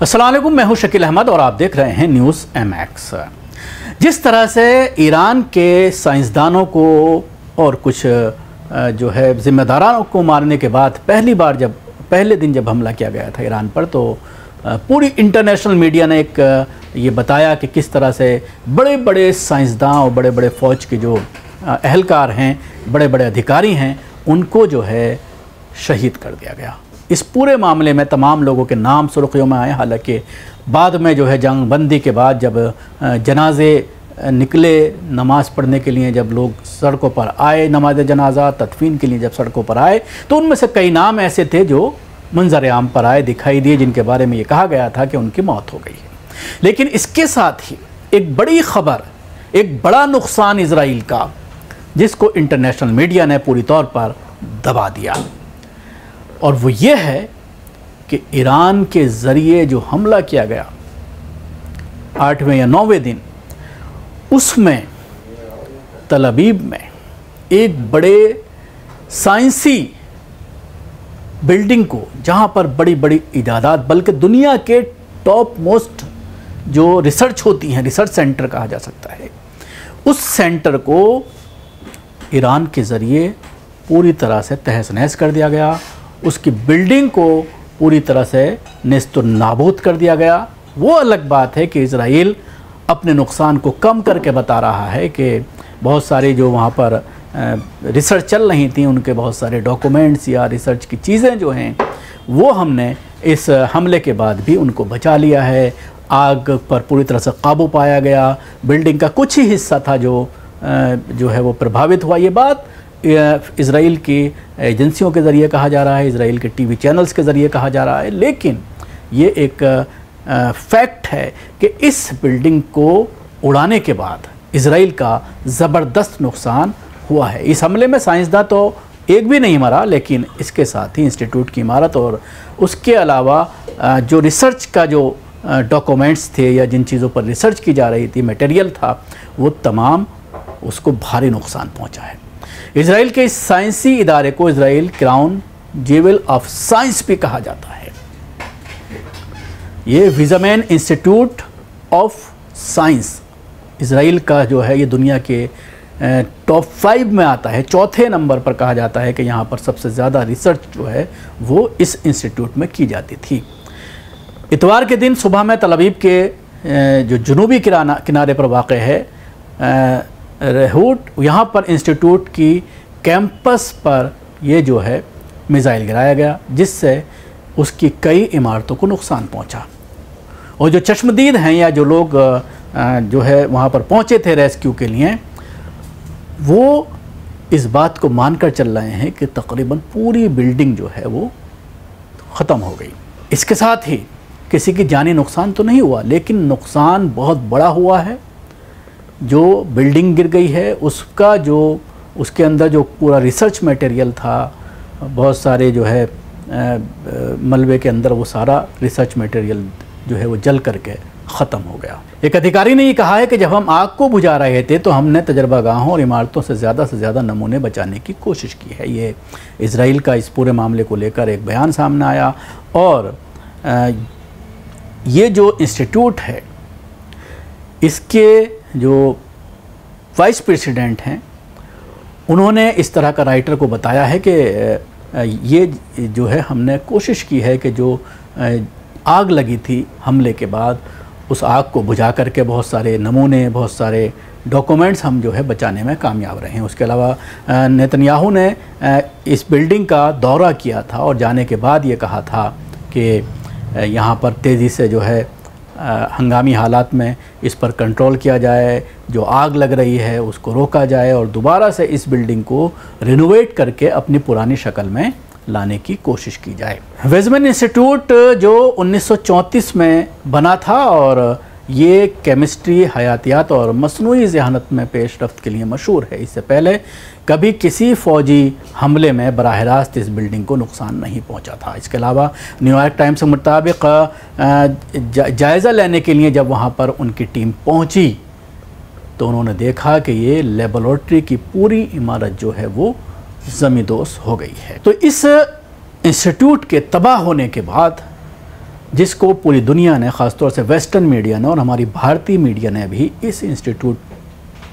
अस्सलाम वालेकुम, मैं हूं शकील अहमद और आप देख रहे हैं न्यूज़ MX। जिस तरह से ईरान के साइंसदानों को और कुछ जो है ज़िम्मेदारों को मारने के बाद पहले दिन जब हमला किया गया था ईरान पर, तो पूरी इंटरनेशनल मीडिया ने एक ये बताया कि किस तरह से बड़े बड़े साइंसदान और बड़े बड़े फ़ौज के जो अहलकार हैं, बड़े बड़े अधिकारी हैं, उनको जो है शहीद कर दिया गया। इस पूरे मामले में तमाम लोगों के नाम सुर्खियों में आए। हालांकि बाद में जो है जंग बंदी के बाद जब जनाजे निकले नमाज़ पढ़ने के लिए, जब लोग सड़कों पर आए नमाज जनाजा तदफीन के लिए जब सड़कों पर आए, तो उनमें से कई नाम ऐसे थे जो मंजर आम पर आए, दिखाई दिए, जिनके बारे में ये कहा गया था कि उनकी मौत हो गई है। लेकिन इसके साथ ही एक बड़ी ख़बर, एक बड़ा नुकसान इजराइल का, जिसको इंटरनेशनल मीडिया ने पूरी तौर पर दबा दिया, और वो ये है कि ईरान के ज़रिए जो हमला किया गया 8वें या 9वें दिन, उसमें तल अवीव में एक बड़े साइंसी बिल्डिंग को, जहाँ पर बड़ी बड़ी इजादात, बल्कि दुनिया के टॉप मोस्ट जो रिसर्च होती हैं, रिसर्च सेंटर कहा जा सकता है, उस सेंटर को ईरान के ज़रिए पूरी तरह से तहस नहस कर दिया गया। उसकी बिल्डिंग को पूरी तरह से नेस्त नाबूद कर दिया गया। वो अलग बात है कि इजराइल अपने नुकसान को कम करके बता रहा है कि बहुत सारी जो वहाँ पर रिसर्च चल रही थी, उनके बहुत सारे डॉक्यूमेंट्स या रिसर्च की चीज़ें जो हैं, वो हमने इस हमले के बाद भी उनको बचा लिया है। आग पर पूरी तरह से काबू पाया गया। बिल्डिंग का कुछ ही हिस्सा था जो है वो प्रभावित हुआ। ये बात इज़राइल की एजेंसियों के ज़रिए कहा जा रहा है, इज़राइल के टीवी चैनल्स के ज़रिए कहा जा रहा है, लेकिन ये एक फैक्ट है कि इस बिल्डिंग को उड़ाने के बाद इज़राइल का ज़बरदस्त नुकसान हुआ है। इस हमले में साइंसदान तो एक भी नहीं मरा, लेकिन इसके साथ ही इंस्टीट्यूट की इमारत और उसके अलावा जो रिसर्च का जो डॉक्यूमेंट्स थे या जिन चीज़ों पर रिसर्च की जा रही थी, मटेरियल था, वो तमाम उसको भारी नुकसान पहुंचा है। इज़राइल के इस साइंसी इदारे को इज़राइल क्राउन जेवल ऑफ साइंस भी कहा जाता है। ये वीज़मेन इंस्टीट्यूट ऑफ साइंस इज़राइल का जो है, ये दुनिया के टॉप 5 में आता है। चौथे नंबर पर कहा जाता है कि यहाँ पर सबसे ज़्यादा रिसर्च जो है वो इस इंस्टीट्यूट में की जाती थी। इतवार के दिन सुबह में तल अवीव के जो जुनूबी किनारे पर वाक़ है रहूट, यहाँ पर इंस्टीट्यूट की कैंपस पर ये जो है मिज़ाइल गिराया गया, जिससे उसकी कई इमारतों को नुकसान पहुँचा। और जो चश्मदीद हैं या जो लोग जो है वहाँ पर पहुँचे थे रेस्क्यू के लिए, वो इस बात को मानकर चल रहे हैं कि तकरीबन पूरी बिल्डिंग जो है वो ख़त्म हो गई। इसके साथ ही किसी की जानी नुकसान तो नहीं हुआ, लेकिन नुकसान बहुत बड़ा हुआ है। जो बिल्डिंग गिर गई है उसका जो उसके अंदर जो पूरा रिसर्च मटेरियल था, बहुत सारे जो है मलबे के अंदर वो सारा रिसर्च मटेरियल जो है वो जल करके ख़त्म हो गया। एक अधिकारी ने ये कहा है कि जब हम आग को बुझा रहे थे तो हमने तजर्बागाहों और इमारतों से ज़्यादा नमूने बचाने की कोशिश की है। ये इज़राइल का इस पूरे मामले को लेकर एक बयान सामने आया। और ये जो इंस्टीट्यूट है, इसके जो वाइस प्रेसिडेंट हैं, उन्होंने इस तरह का राइटर को बताया है कि ये जो है हमने कोशिश की है कि जो आग लगी थी हमले के बाद, उस आग को बुझा करके बहुत सारे नमूने, बहुत सारे डॉक्यूमेंट्स हम जो है बचाने में कामयाब रहे हैं। उसके अलावा नेतन्याहू ने इस बिल्डिंग का दौरा किया था और जाने के बाद ये कहा था कि यहाँ पर तेज़ी से जो है हंगामी हालात में इस पर कंट्रोल किया जाए, जो आग लग रही है उसको रोका जाए और दोबारा से इस बिल्डिंग को रिनोवेट करके अपनी पुरानी शक्ल में लाने की कोशिश की जाए। वीज़मेन इंस्टीट्यूट जो 1934 में बना था और ये केमिस्ट्री, हयातियात और मसनूई ज़हानत में पेशरफ्त के लिए मशहूर है। इससे पहले कभी किसी फ़ौजी हमले में बराह रास्त इस बिल्डिंग को नुकसान नहीं पहुंचा था। इसके अलावा न्यूयॉर्क टाइम्स के मुताबिक जायज़ा लेने के लिए जब वहां पर उनकी टीम पहुंची तो उन्होंने देखा कि ये लेबोरेटरी की पूरी इमारत जो है वो ज़मींदोज़ हो गई है। तो इस इंस्टीट्यूट के तबाह होने के बाद जिसको पूरी दुनिया ने, ख़ासतौर से वेस्टर्न मीडिया ने और हमारी भारतीय मीडिया ने भी इस इंस्टीट्यूट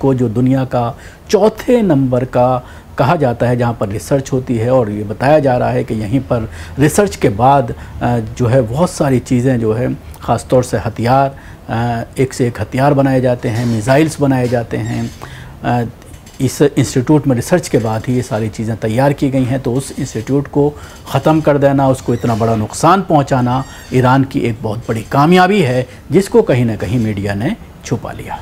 को, जो दुनिया का चौथे नंबर का कहा जाता है जहाँ पर रिसर्च होती है, और ये बताया जा रहा है कि यहीं पर रिसर्च के बाद जो है बहुत सारी चीज़ें जो है, ख़ासतौर से हथियार, एक से एक हथियार बनाए जाते हैं, मिसाइल्स बनाए जाते हैं। इस इंस्टीट्यूट में रिसर्च के बाद ही ये सारी चीज़ें तैयार की गई हैं। तो उस इंस्टीट्यूट को ख़त्म कर देना, उसको इतना बड़ा नुकसान पहुंचाना ईरान की एक बहुत बड़ी कामयाबी है, जिसको कहीं ना कहीं मीडिया ने छुपा लिया।